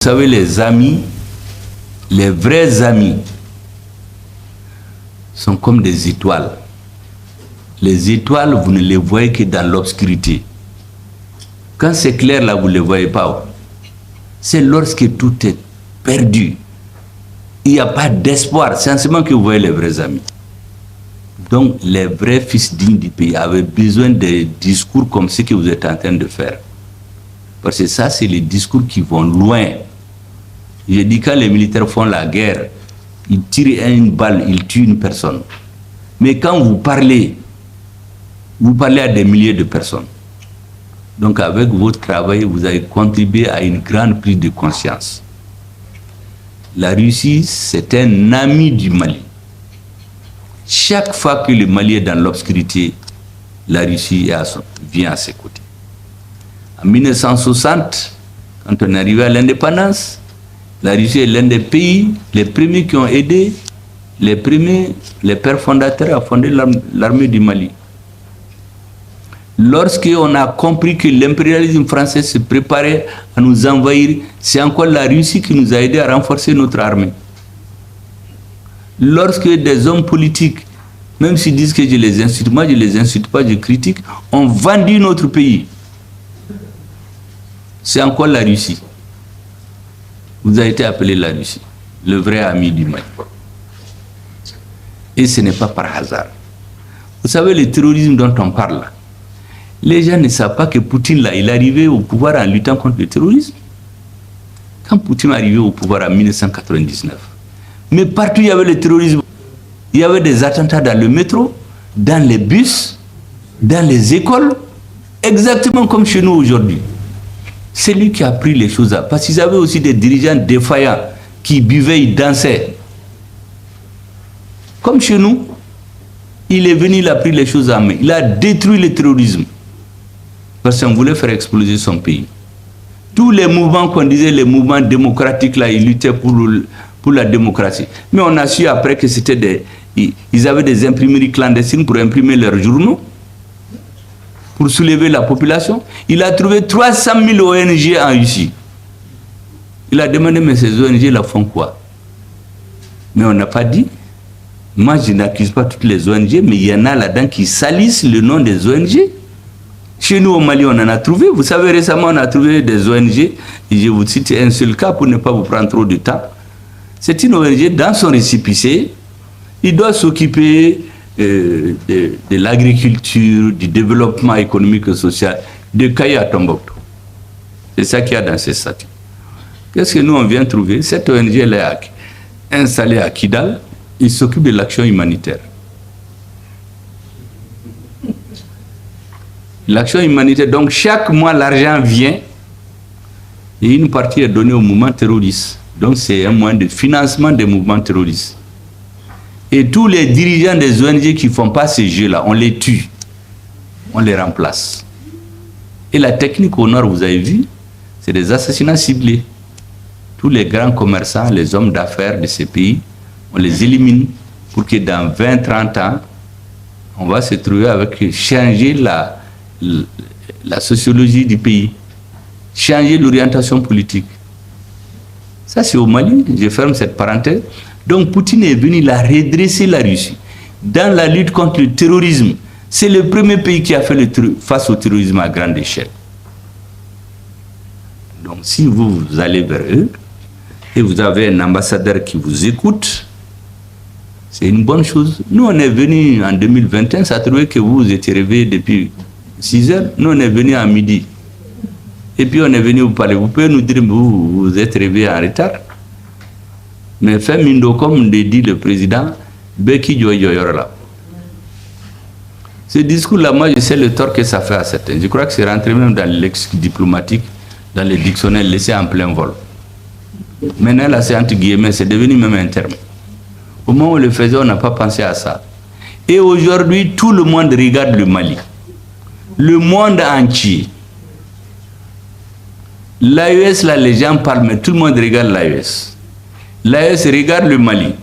Vous savez, les amis, les vrais amis, sont comme des étoiles. Les étoiles, vous ne les voyez que dans l'obscurité. Quand c'est clair, là, vous ne les voyez pas. C'est lorsque tout est perdu. Il n'y a pas d'espoir. C'est en ce moment que vous voyez les vrais amis. Donc, les vrais fils dignes du pays avaient besoin de discours comme ce que vous êtes en train de faire. Parce que ça, c'est les discours qui vont loin. J'ai dit, quand les militaires font la guerre, ils tirent une balle, ils tuent une personne. Mais quand vous parlez à des milliers de personnes. Donc, avec votre travail, vous avez contribué à une grande prise de conscience. La Russie, c'est un ami du Mali. Chaque fois que le Mali est dans l'obscurité, la Russie vient à ses côtés. En 1960, quand on est arrivé à l'indépendance, la Russie est l'un des pays, les premiers qui ont aidé, les pères fondateurs à fonder l'armée du Mali. Lorsqu'on a compris que l'impérialisme français se préparait à nous envahir, c'est encore la Russie qui nous a aidé à renforcer notre armée. Lorsque des hommes politiques, même s'ils disent que je les insulte, moi je ne les insulte pas, je critique, ont vendu notre pays, c'est encore la Russie. Vous avez été appelé la Russie, le vrai ami du Mali. Et ce n'est pas par hasard. Vous savez, le terrorisme dont on parle, les gens ne savent pas que Poutine, là, il est arrivé au pouvoir en luttant contre le terrorisme. Quand Poutine est arrivé au pouvoir en 1999, mais partout il y avait le terrorisme. Il y avait des attentats dans le métro, dans les bus, dans les écoles, exactement comme chez nous aujourd'hui. C'est lui qui a pris les choses à... Parce qu'ils avaient aussi des dirigeants défaillants qui buvaient, ils dansaient. Comme chez nous, il est venu, il a pris les choses en main. Il a détruit le terrorisme. Parce qu'on voulait faire exploser son pays. Tous les mouvements qu'on disait, les mouvements démocratiques, là, ils luttaient pour la démocratie. Mais on a su après que c'était des... Ils avaient des imprimeries clandestines pour imprimer leurs journaux, pour soulever la population. Il a trouvé 300 000 ONG en Russie. Il a demandé, mais ces ONG là font quoi? Mais on n'a pas dit. Moi, je n'accuse pas toutes les ONG, mais il y en a là-dedans qui salissent le nom des ONG. Chez nous, au Mali, on en a trouvé. Vous savez, récemment, on a trouvé des ONG. Et je vous cite un seul cas pour ne pas vous prendre trop de temps. C'est une ONG, dans son récépissé, il doit s'occuper de l'agriculture, du développement économique et social, de Kaya à Tombouctou. C'est ça qu'il y a dans ces statuts. Qu'est-ce que nous, on vient trouver? Cette ONG, elle est installée à Kidal. Il s'occupe de l'action humanitaire. L'action humanitaire, donc chaque mois, l'argent vient et une partie est donnée au mouvement terroriste. Donc c'est un moyen de financement des mouvements terroristes. Et tous les dirigeants des ONG qui ne font pas ces jeux-là, on les tue, on les remplace. Et la technique au nord, vous avez vu, c'est des assassinats ciblés. Tous les grands commerçants, les hommes d'affaires de ces pays, on les élimine pour que dans 20-30 ans, on va se trouver avec changer la sociologie du pays, changer l'orientation politique. Ça, c'est au Mali, je ferme cette parenthèse. Donc, Poutine est venu, il a redressé la Russie. Dans la lutte contre le terrorisme, c'est le premier pays qui a fait face au terrorisme à grande échelle. Donc, si vous allez vers eux, et vous avez un ambassadeur qui vous écoute, c'est une bonne chose. Nous, on est venus en 2021, ça a trouvé que vous étiez réveillés depuis 6 heures. Nous, on est venus à midi. Et puis, on est venu vous parler. Vous pouvez nous dire, vous êtes réveillés en retard. Mais fait Mindo, comme dit le président, Beki Joyoyorla. Ce discours-là, moi, je sais le tort que ça fait à certains. Je crois que c'est rentré même dans le lexique diplomatique, dans les dictionnaires laissés en plein vol. Maintenant, là, c'est entre guillemets, c'est devenu même un terme. Au moment où on le faisait, on n'a pas pensé à ça. Et aujourd'hui, tout le monde regarde le Mali. Le monde entier. L'AES, là, les gens parlent, mais tout le monde regarde l'AES. L'AES regarde le Mali.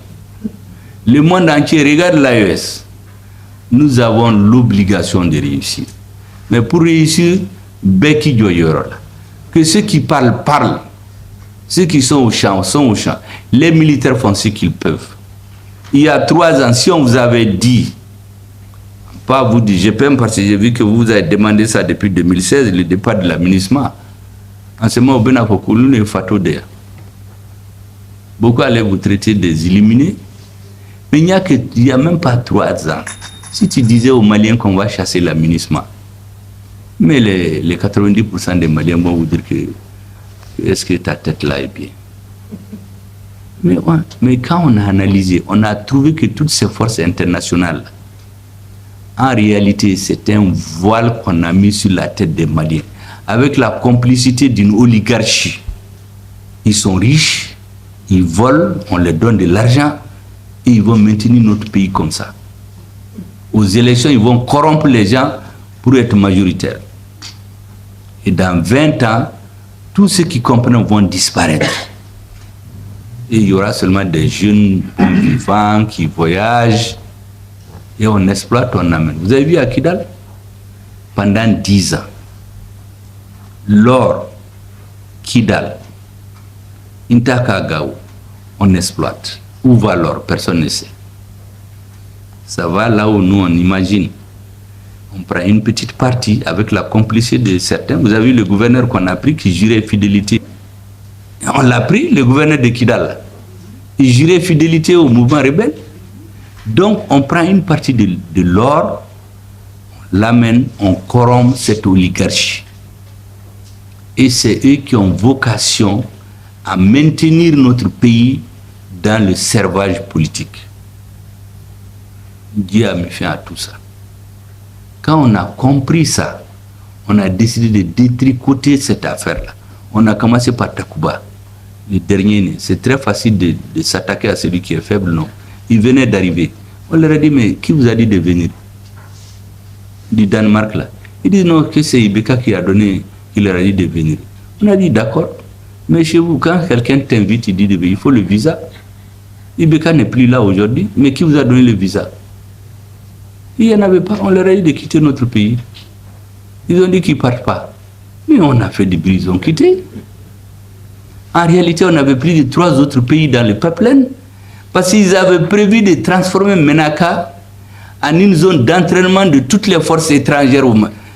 Le monde entier regarde l'AES. Nous avons l'obligation de réussir. Mais pour réussir, Beki Joyorola. Que ceux qui parlent, parlent. Ceux qui sont au champ sont au champ. Les militaires font ce qu'ils peuvent. Il y a 3 ans, si on vous avait dit, pas vous dire, je peux parce que j'ai vu que vous avez demandé ça depuis 2016, le départ de la MINUSMA. En ce moment, beaucoup allaient vous traiter des illuminés. Mais il n'y a même pas 3 ans. Si tu disais aux Maliens qu'on va chasser la MINUSMA, mais les 90% des Maliens vont vous dire que est-ce que ta tête là est bien? Mais quand on a analysé, on a trouvé que toutes ces forces internationales, en réalité, c'est un voile qu'on a mis sur la tête des Maliens, avec la complicité d'une oligarchie. Ils sont riches, ils volent, on leur donne de l'argent, et ils vont maintenir notre pays comme ça. Aux élections, ils vont corrompre les gens pour être majoritaires. Et dans 20 ans, tous ceux qui comprennent vont disparaître. Et il y aura seulement des jeunes vivants qui voyagent. Et on exploite, on amène. Vous avez vu à Kidal? Pendant 10 ans, l'or, Kidal, Intakagao, on exploite. Où va l'or? Personne ne sait. Ça va là où nous on imagine. On prend une petite partie avec la complicité de certains. Vous avez vu le gouverneur qu'on a pris qui jurait fidélité. On l'a pris, le gouverneur de Kidal. Il jurait fidélité au mouvement rebelle. Donc on prend une partie de l'or, on l'amène, on corrompt cette oligarchie. Et c'est eux qui ont vocation à maintenir notre pays dans le servage politique. Dieu a mis fin à tout ça. Quand on a compris ça, on a décidé de détricoter cette affaire-là. On a commencé par Takuba, le dernier né. C'est très facile de s'attaquer à celui qui est faible, non. Il venait d'arriver. On leur a dit, mais qui vous a dit de venir? Du Danemark là. Ils disent non, que c'est Ibeka qui leur a dit de venir. On a dit d'accord. Mais chez vous, quand quelqu'un t'invite, il dit de venir, il faut le visa. Ibeka n'est plus là aujourd'hui, mais qui vous a donné le visa? Il n'y en avait pas, on leur a dit de quitter notre pays. Ils ont dit qu'ils ne partent pas. Mais on a fait du bruit, ils ont quitté. En réalité, on avait plus de 3 autres pays dans le pipeline, parce qu'ils avaient prévu de transformer Menaka en une zone d'entraînement de toutes les forces étrangères,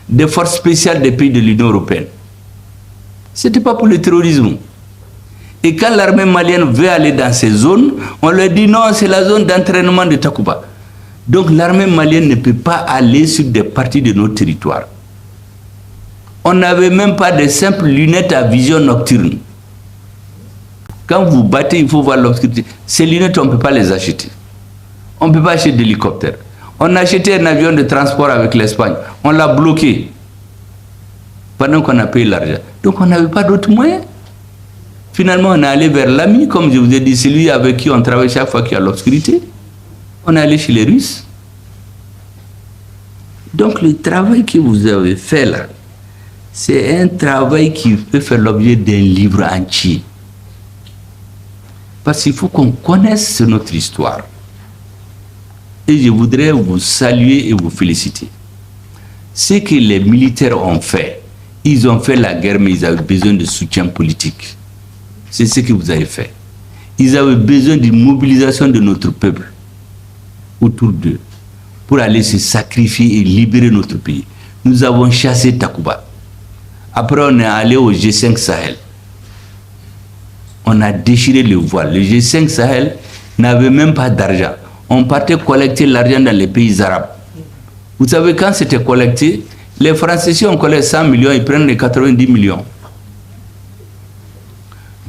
des forces spéciales des pays de l'Union européenne. Ce n'était pas pour le terrorisme. Et quand l'armée malienne veut aller dans ces zones, on leur dit non, c'est la zone d'entraînement de Takuba. Donc l'armée malienne ne peut pas aller sur des parties de notre territoire. On n'avait même pas de simples lunettes à vision nocturne. Quand vous battez, il faut voir l'obscurité. Ces lunettes, on ne peut pas les acheter. On ne peut pas acheter d'hélicoptère. On a acheté un avion de transport avec l'Espagne. On l'a bloqué pendant qu'on a payé l'argent. Donc on n'avait pas d'autres moyens. Finalement, on est allé vers l'ami, comme je vous ai dit, celui avec qui on travaille chaque fois qu'il y a l'obscurité. On est allé chez les Russes. Donc le travail que vous avez fait là, c'est un travail qui peut faire l'objet d'un livre entier. Parce qu'il faut qu'on connaisse notre histoire. Et je voudrais vous saluer et vous féliciter. Ce que les militaires ont fait, ils ont fait la guerre, mais ils avaient besoin de soutien politique. C'est ce que vous avez fait. Ils avaient besoin d'une mobilisation de notre peuple autour d'eux pour aller se sacrifier et libérer notre pays. Nous avons chassé Takuba. Après, on est allé au G5 Sahel. On a déchiré le voile. Le G5 Sahel n'avait même pas d'argent. On partait collecter l'argent dans les pays arabes. Vous savez, quand c'était collecté, les Français, si on collecte 100 millions, ils prennent les 90 millions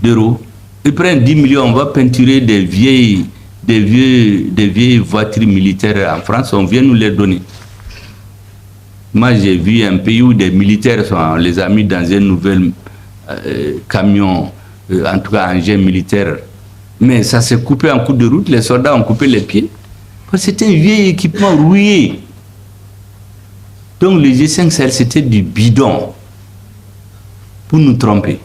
d'euros. Ils prennent 10 millions, on va peinturer des vieilles voitures militaires en France, on vient nous les donner. Moi, j'ai vu un pays où des militaires, on les a mis dans un nouvel camion, en tout cas engin militaire. Mais ça s'est coupé en coup de route, les soldats ont coupé les pieds. C'était un vieil équipement rouillé. Donc le G5 Sahel, c'était du bidon pour nous tromper.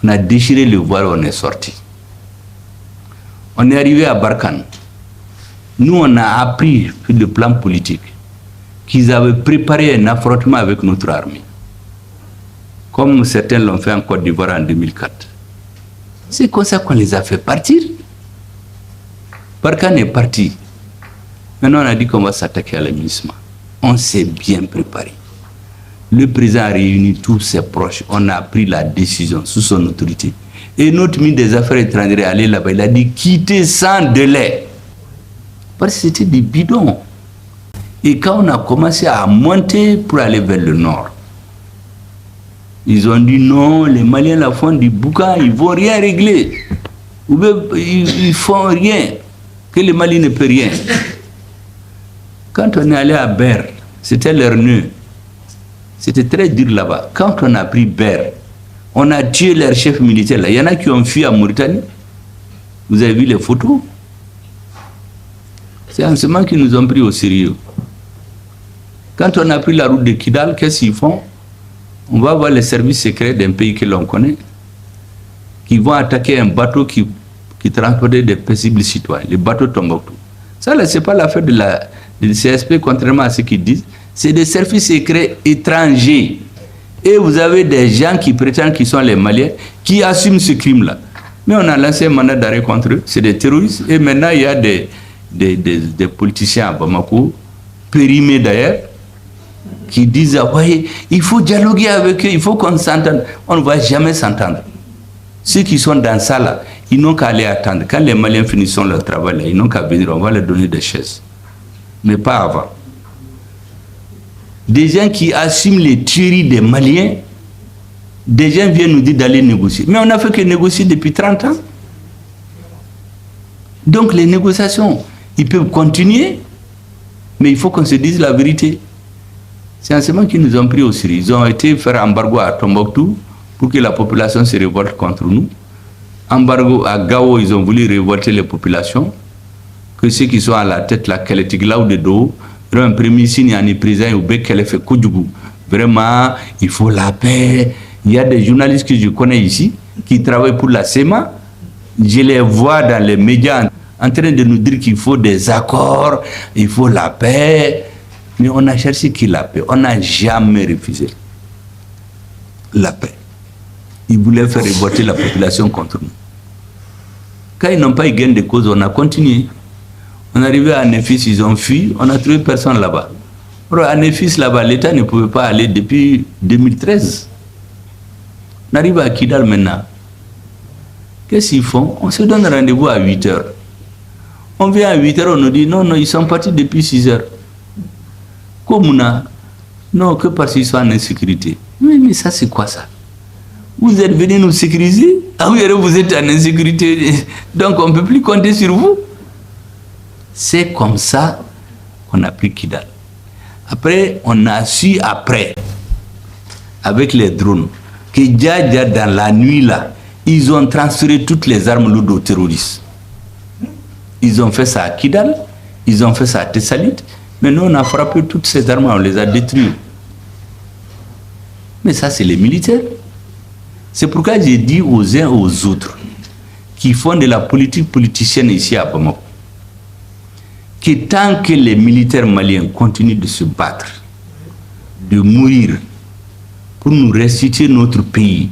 On a déchiré le voile, on est sorti. On est arrivé à Barkhane. Nous, on a appris sur le plan politique qu'ils avaient préparé un affrontement avec notre armée. Comme certains l'ont fait en Côte d'Ivoire en 2004. C'est comme ça qu'on les a fait partir. Barkhane est parti. Maintenant, on a dit qu'on va s'attaquer à l'aménagement. On s'est bien préparé. Le président a réuni tous ses proches. On a pris la décision sous son autorité. Et notre ministre des Affaires étrangères est allé là-bas. Il a dit quitter sans délai. Parce que c'était des bidons. Et quand on a commencé à monter pour aller vers le nord, ils ont dit non, les Maliens la font du boucan, ils ne vont rien régler. Ils ne font rien. Que le Mali ne peut rien. Quand on est allé à Ber, c'était leur nœud. C'était très dur là-bas. Quand on a pris Ber, on a tué leur chef militaire là. Il y en a qui ont fui à Mauritanie. Vous avez vu les photos? C'est en ce moment qu'ils nous ont pris au sérieux. Quand on a pris la route de Kidal, qu'est-ce qu'ils font? On va voir les services secrets d'un pays que l'on connaît, qui vont attaquer un bateau qui transportait des paisibles citoyens, le bateau Tombouctou. Ça, là, ce n'est pas l'affaire de CSP, contrairement à ce qu'ils disent. C'est des services secrets étrangers. Et vous avez des gens qui prétendent qu'ils sont les Maliens, qui assument ce crime-là. Mais on a lancé un mandat d'arrêt contre eux, c'est des terroristes. Et maintenant, il y a des politiciens à Bamako, périmés d'ailleurs, qui disent, ah, voyez, il faut dialoguer avec eux, il faut qu'on s'entende. On ne va jamais s'entendre. Ceux qui sont dans ça là, ils n'ont qu'à aller attendre. Quand les Maliens finissent leur travail là, ils n'ont qu'à venir, on va leur donner des chaises. Mais pas avant. Des gens qui assument les tueries des Maliens, des gens viennent nous dire d'aller négocier. Mais on n'a fait que négocier depuis 30 ans. Donc les négociations, ils peuvent continuer, mais il faut qu'on se dise la vérité. C'est en ce moment qu'ils nous ont pris au sérieux. Ils ont été faire embargo à Tombouctou pour que la population se révolte contre nous. Embargo à Gao, ils ont voulu révolter les populations. Que ceux qui sont à la tête, la Keletigla ou de dos, un premier signe en président ou Bekele fait Koudjougou. Vraiment, il faut la paix. Il y a des journalistes que je connais ici qui travaillent pour la SEMA. Je les vois dans les médias en train de nous dire qu'il faut des accords, il faut la paix. Mais on a cherché qui la paix. On n'a jamais refusé la paix. Ils voulaient faire révolter la population contre nous. Quand ils n'ont pas eu gain de cause, on a continué. On est arrivé à Néfis, ils ont fui, on a trouvé personne là-bas. À Néfis, là-bas, l'État ne pouvait pas aller depuis 2013. On arrive à Kidal maintenant. Qu'est-ce qu'ils font? On se donne rendez-vous à 8 h. On vient à 8 h, on nous dit non, non, ils sont partis depuis 6 h. Comme non, que parce qu'ils sont en insécurité. Mais ça, c'est quoi ça? Vous êtes venus nous sécuriser? Ah oui, vous êtes en insécurité, donc on ne peut plus compter sur vous. C'est comme ça qu'on a pris Kidal. Après, on a su après, avec les drones, que déjà dans la nuit là, ils ont transféré toutes les armes lourdes aux terroristes. Ils ont fait ça à Kidal, ils ont fait ça à Tessalit, mais nous on a frappé toutes ces armes, on les a détruites. Mais ça c'est les militaires. C'est pourquoi j'ai dit aux uns et aux autres qui font de la politique politicienne ici à Bamako, que tant que les militaires maliens continuent de se battre, de mourir pour nous restituer notre pays,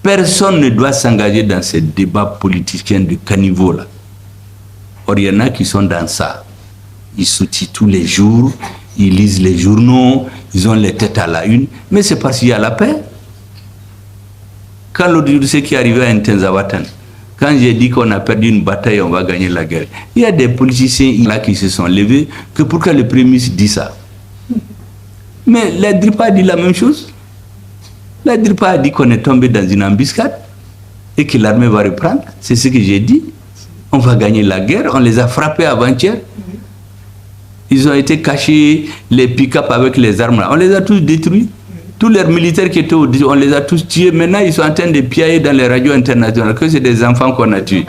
personne ne doit s'engager dans ces débats politiciens de caniveau là. Or, il y en a qui sont dans ça. Ils soutient tous les jours, ils lisent les journaux, ils ont les têtes à la une, mais c'est parce qu'il y a la paix. Quand l'autre jour, ce qui est arrivé à Ntenzawatan, quand j'ai dit qu'on a perdu une bataille, on va gagner la guerre, il y a des politiciens là qui se sont levés, que pourquoi le Premier ministre dit ça? Mais la DRIPA a dit la même chose. La DRIPA a dit qu'on est tombé dans une embuscade et que l'armée va reprendre. C'est ce que j'ai dit. On va gagner la guerre. On les a frappés avant-hier. Ils ont été cachés, les pick-up avec les armes là. On les a tous détruits. Tous les militaires qui étaient on les a tous tués. Maintenant, ils sont en train de piailler dans les radios internationales que c'est des enfants qu'on a tués.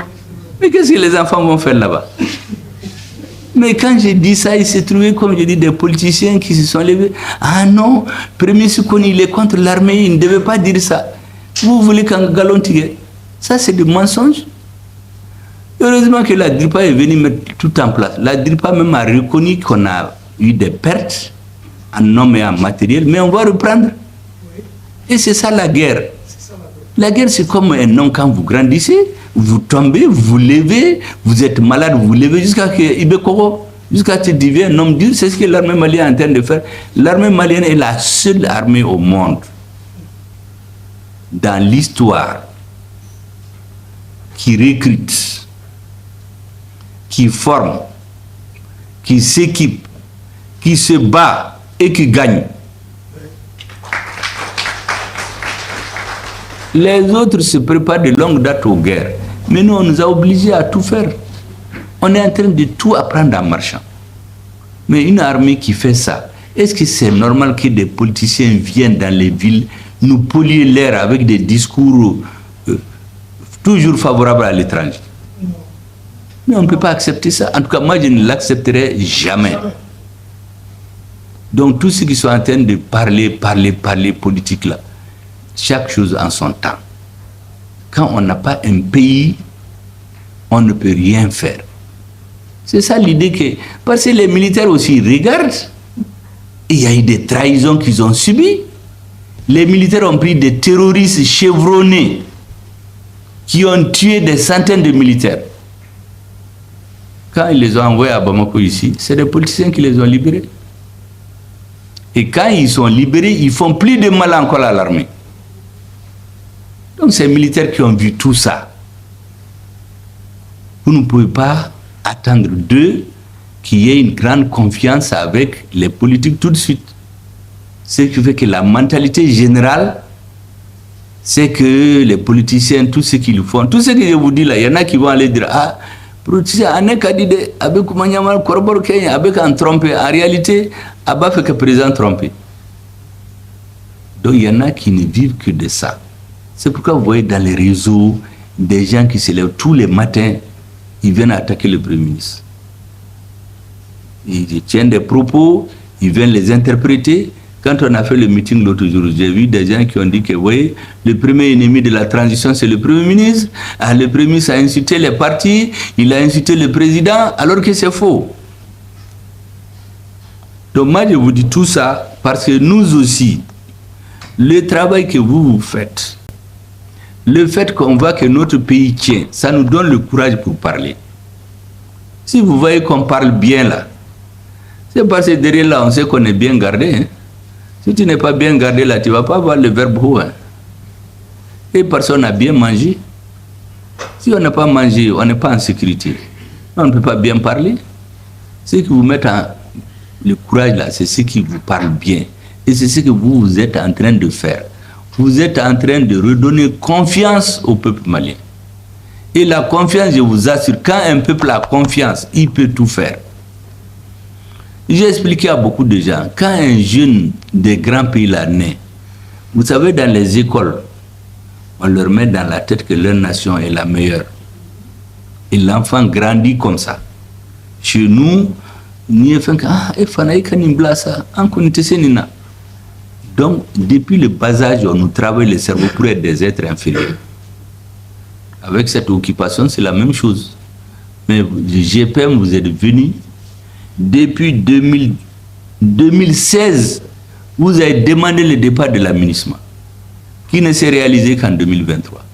Mais qu'est-ce que les enfants vont faire là-bas? Mais quand j'ai dit ça, il s'est trouvé, comme je dis, des politiciens qui se sont levés. Ah non, Premier Soukoni, il est contre l'armée, il ne devait pas dire ça. Vous voulez qu'un galon tire? Ça, c'est du mensonge. Heureusement que la DRIPA est venue mettre tout en place. La DRIPA même a reconnu qu'on a eu des pertes en hommes et en matériel, mais on va reprendre. Et c'est ça la guerre. La guerre, c'est comme un nom quand vous grandissez, vous tombez, vous vous levez, vous êtes malade, vous vous levez jusqu'à ce que tu deviens un homme dur. C'est ce que l'armée malienne est en train de faire. L'armée malienne est la seule armée au monde, dans l'histoire, qui recrute, qui forme, qui s'équipe, qui se bat et qui gagne. Les autres se préparent de longue date aux guerres. Mais nous, on nous a obligés à tout faire. On est en train de tout apprendre en marchant. Mais une armée qui fait ça, est-ce que c'est normal que des politiciens viennent dans les villes nous polluer l'air avec des discours toujours favorables à l'étranger? Mais on ne peut pas accepter ça. En tout cas, moi, je ne l'accepterai jamais. Donc, tous ceux qui sont en train de parler politique là, chaque chose en son temps. Quand on n'a pas un pays, on ne peut rien faire. C'est ça l'idée que... Parce que les militaires aussi regardent. Il y a eu des trahisons qu'ils ont subies. Les militaires ont pris des terroristes chevronnés qui ont tué des centaines de militaires. Quand ils les ont envoyés à Bamako ici, c'est des politiciens qui les ont libérés. Et quand ils sont libérés, ils font plus de mal encore à l'armée. Donc ces militaires qui ont vu tout ça, vous ne pouvez pas attendre d'eux qu'il y ait une grande confiance avec les politiques tout de suite. Ce qui fait que la mentalité générale, c'est que les politiciens, tout ce qu'ils font, tout ce que je vous dis là, il y en a qui vont aller dire, ah, politicien, avec Koumanyama, Korobor Kenya, avec un trompé. En réalité, Abba fait que président trompé. Donc il y en a qui ne vivent que de ça. C'est pourquoi vous voyez dans les réseaux des gens qui se lèvent tous les matins, ils viennent attaquer le Premier ministre. Ils tiennent des propos, ils viennent les interpréter. Quand on a fait le meeting l'autre jour, j'ai vu des gens qui ont dit que, vous voyez, le premier ennemi de la transition, c'est le Premier ministre. Ah, le Premier ministre a insulté les partis, il a insulté le président, alors que c'est faux. Donc moi, je vous dis tout ça parce que nous aussi, le travail que vous faites, le fait qu'on voit que notre pays tient, ça nous donne le courage pour parler. Si vous voyez qu'on parle bien là, c'est parce que derrière là, on sait qu'on est bien gardé. Hein. Si tu n'es pas bien gardé là, tu ne vas pas avoir le verbe haut. Hein. Et personne n'a bien mangé. Si on n'a pas mangé, on n'est pas en sécurité. On ne peut pas bien parler. Ce qui vous met le courage là, c'est ce qui vous parle bien. Et c'est ce que vous êtes en train de faire. Vous êtes en train de redonner confiance au peuple malien. Et la confiance, je vous assure, quand un peuple a confiance, il peut tout faire. J'ai expliqué à beaucoup de gens, quand un jeune des grands pays là naît, vous savez, dans les écoles, on leur met dans la tête que leur nation est la meilleure. Et l'enfant grandit comme ça. Chez nous, donc, depuis le bas âge, on nous travaille le cerveau pour être des êtres inférieurs. Avec cette occupation, c'est la même chose. Mais le GPM, vous êtes venus, depuis 2016, vous avez demandé le départ de l'aménagement, qui ne s'est réalisé qu'en 2023.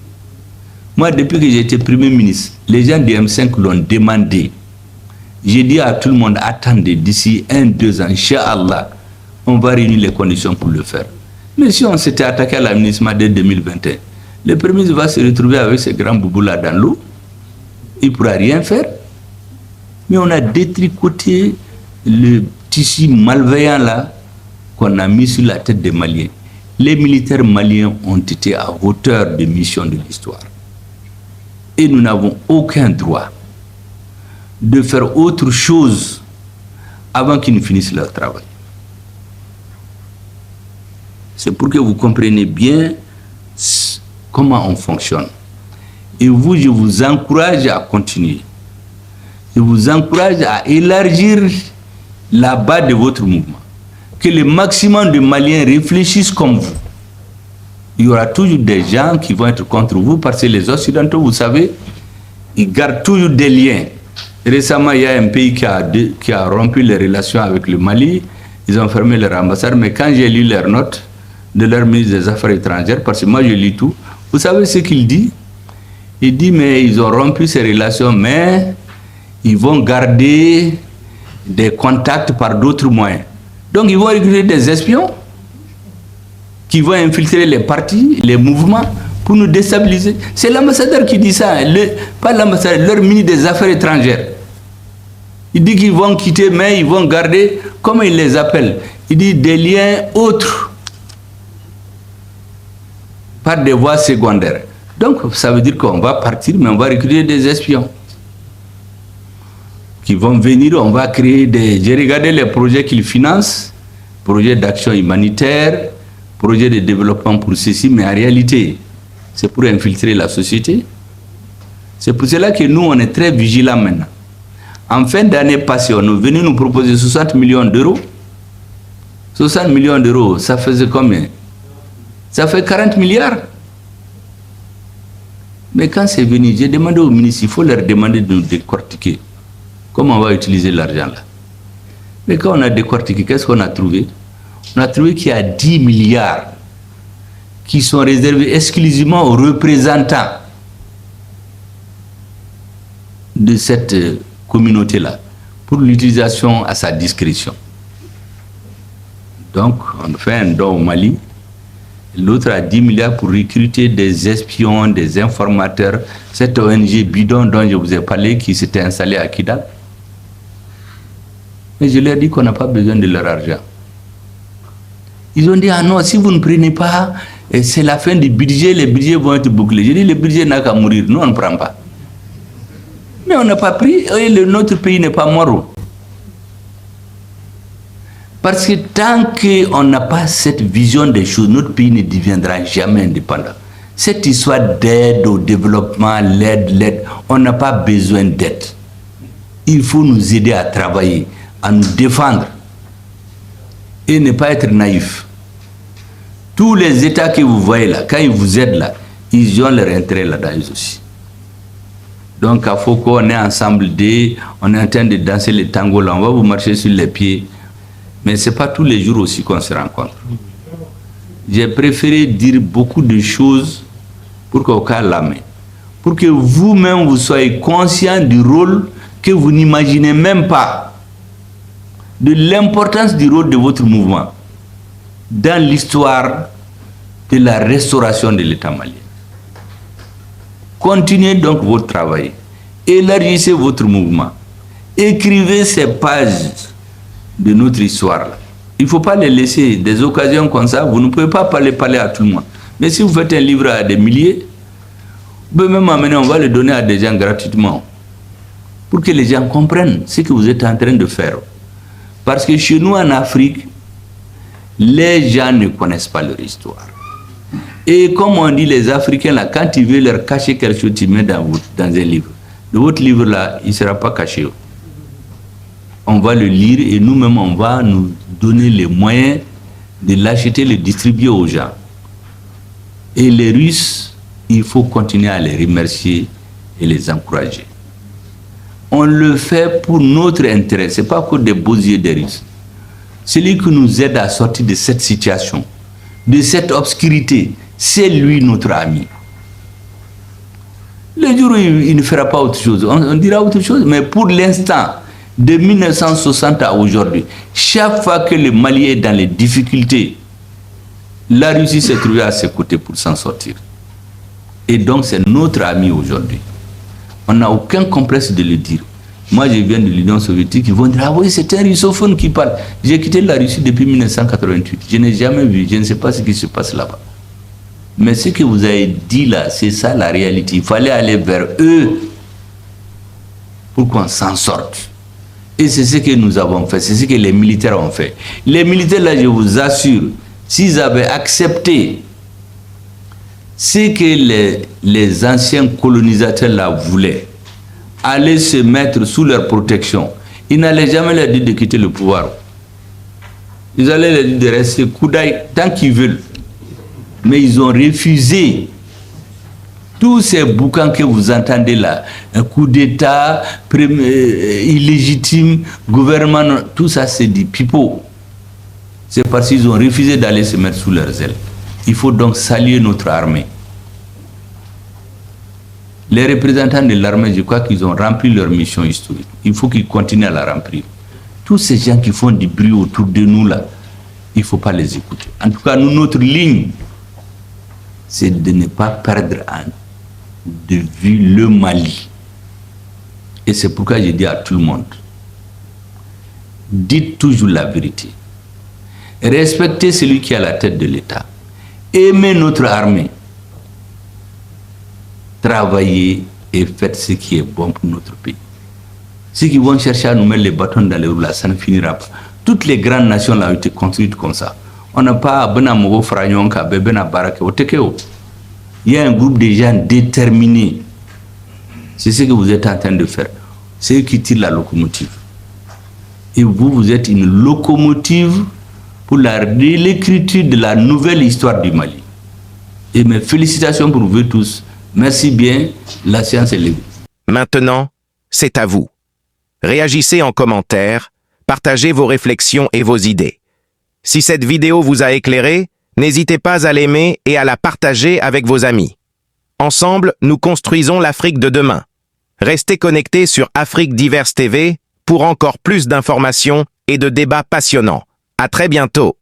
Moi, depuis que j'étais Premier ministre, les gens du M5 l'ont demandé. J'ai dit à tout le monde, attendez, d'ici 1-2 ans, Inch'Allah, on va réunir les conditions pour le faire. Mais si on s'était attaqué à l'aménagement dès 2021, le Premier ministre va se retrouver avec ces grands boubous là dans l'eau. Il ne pourra rien faire. Mais on a détricoté le tissu malveillant là qu'on a mis sur la tête des Maliens. Les militaires maliens ont été à hauteur de mission de l'histoire. Et nous n'avons aucun droit de faire autre chose avant qu'ils ne finissent leur travail. C'est pour que vous compreniez bien comment on fonctionne. Et vous, je vous encourage à continuer. Je vous encourage à élargir la base de votre mouvement. Que le maximum de Maliens réfléchissent comme vous. Il y aura toujours des gens qui vont être contre vous parce que les Occidentaux, vous savez, ils gardent toujours des liens. Récemment, il y a un pays qui a rompu les relations avec le Mali. Ils ont fermé leur ambassade. Mais quand j'ai lu leurs notes de leur ministre des Affaires étrangères, parce que moi je lis tout, Vous savez ce qu'il dit? Il dit, mais ils ont rompu ces relations, mais ils vont garder des contacts par d'autres moyens. Donc ils vont recruter des espions qui vont infiltrer les partis, les mouvements, pour nous déstabiliser. C'est l'ambassadeur qui dit ça, pas l'ambassadeur, leur ministre des Affaires étrangères. Il dit qu'ils vont quitter, mais ils vont garder, comment il les appelle? Il dit des liens autres, par des voies secondaires. Donc ça veut dire qu'on va partir, mais on va recruter des espions qui vont venir, on va créer des... J'ai regardé les projets qu'ils financent, projets d'action humanitaire, projets de développement pour ceci, mais en réalité, c'est pour infiltrer la société. C'est pour cela que nous, on est très vigilants maintenant. En fin d'année passée, on est venu nous proposer 60 millions d'euros. 60 millions d'euros, ça faisait combien? Ça fait 40 milliards. Mais quand c'est venu, j'ai demandé au ministre, il faut leur demander de nous décortiquer. Comment on va utiliser l'argent là? Mais quand on a décortiqué, qu'est-ce qu'on a trouvé? On a trouvé qu'il y a 10 milliards qui sont réservés exclusivement aux représentants de cette communauté-là pour l'utilisation à sa discrétion. Donc, on fait un don au Mali. L'autre a 10 milliards pour recruter des espions, des informateurs. Cette ONG bidon dont je vous ai parlé, qui s'était installée à Kidal. Mais je leur ai dit qu'on n'a pas besoin de leur argent. Ils ont dit, ah non, si vous ne prenez pas, c'est la fin du budget, les budgets vont être bouclés. J'ai dit, le budget n'a qu'à mourir, nous on ne prend pas. Mais on n'a pas pris, et notre pays n'est pas mort. Parce que tant qu'on n'a pas cette vision des choses, notre pays ne deviendra jamais indépendant. Cette histoire d'aide au développement, l'aide, on n'a pas besoin d'aide. Il faut nous aider à travailler, à nous défendre et ne pas être naïf. Tous les États que vous voyez là, quand ils vous aident là, ils ont leur intérêt là-dedans aussi. Donc à Foko, on est ensemble, on est en train de danser le tango là, on va vous marcher sur les pieds. Mais ce n'est pas tous les jours aussi qu'on se rencontre. J'ai préféré dire beaucoup de choses pour qu'au cas la main. Pour que vous-même vous soyez conscient du rôle que vous n'imaginez même pas. De l'importance du rôle de votre mouvement dans l'histoire de la restauration de l'État malien. Continuez donc votre travail. Élargissez votre mouvement. Écrivez ces pages de notre histoire. Il ne faut pas les laisser. Des occasions comme ça, vous ne pouvez pas parler à tout le monde. Mais si vous faites un livre à des milliers, vous pouvez même amener, on va le donner à des gens gratuitement. Pour que les gens comprennent ce que vous êtes en train de faire. Parce que chez nous en Afrique, les gens ne connaissent pas leur histoire. Et comme on dit les Africains, là, quand tu veux leur cacher quelque chose, tu mets dans un livre. Votre livre là, il ne sera pas caché. On va le lire et nous-mêmes, on va nous donner les moyens de l'acheter, le distribuer aux gens. Et les Russes, il faut continuer à les remercier et les encourager. On le fait pour notre intérêt, ce n'est pas pour des beaux yeux des Russes. Celui qui nous aide à sortir de cette situation, de cette obscurité, c'est lui notre ami. Le jour où il ne fera pas autre chose, on dira autre chose, mais pour l'instant, de 1960 à aujourd'hui, chaque fois que le Mali est dans les difficultés, la Russie s'est trouvée à ses côtés pour s'en sortir. Et donc c'est notre ami aujourd'hui. On n'a aucun complexe de le dire. Moi je viens de l'Union soviétique, ils vont dire, ah oui c'est un russophone qui parle. J'ai quitté la Russie depuis 1988, je n'ai jamais vu, je ne sais pas ce qui se passe là-bas. Mais ce que vous avez dit là, c'est ça la réalité. Il fallait aller vers eux pour qu'on s'en sorte. Et c'est ce que nous avons fait, c'est ce que les militaires ont fait. Les militaires, là, je vous assure, s'ils avaient accepté ce que les anciens colonisateurs là voulaient, aller se mettre sous leur protection, ils n'allaient jamais leur dire de quitter le pouvoir. Ils allaient leur dire de rester coudaille tant qu'ils veulent. Mais ils ont refusé. Tous ces bouquins que vous entendez là, un coup d'État, illégitime, gouvernement, tout ça c'est du pipeau. C'est parce qu'ils ont refusé d'aller se mettre sous leurs ailes. Il faut donc saluer notre armée. Les représentants de l'armée, je crois qu'ils ont rempli leur mission historique. Il faut qu'ils continuent à la remplir. Tous ces gens qui font du bruit autour de nous là, il ne faut pas les écouter. En tout cas, nous, notre ligne, c'est de ne pas perdre de vue le Mali. Et c'est pourquoi je dis à tout le monde, dites toujours la vérité. Respectez celui qui est à la tête de l'État. Aimez notre armée. Travaillez et faites ce qui est bon pour notre pays. Ceux qui vont chercher à nous mettre les bâtons dans les roues, là, ça ne finira pas. Toutes les grandes nations là ont été construites comme ça. On n'a pas il y a un groupe de gens déterminés. C'est ce que vous êtes en train de faire. C'est eux qui tirent la locomotive. Et vous, vous êtes une locomotive pour l'écriture de la nouvelle histoire du Mali. Et mes félicitations pour vous tous. Merci bien. La séance est levée. Maintenant, c'est à vous. Réagissez en commentaire, partagez vos réflexions et vos idées. Si cette vidéo vous a éclairé, n'hésitez pas à l'aimer et à la partager avec vos amis. Ensemble, nous construisons l'Afrique de demain. Restez connectés sur Afrique Diverse TV pour encore plus d'informations et de débats passionnants. À très bientôt.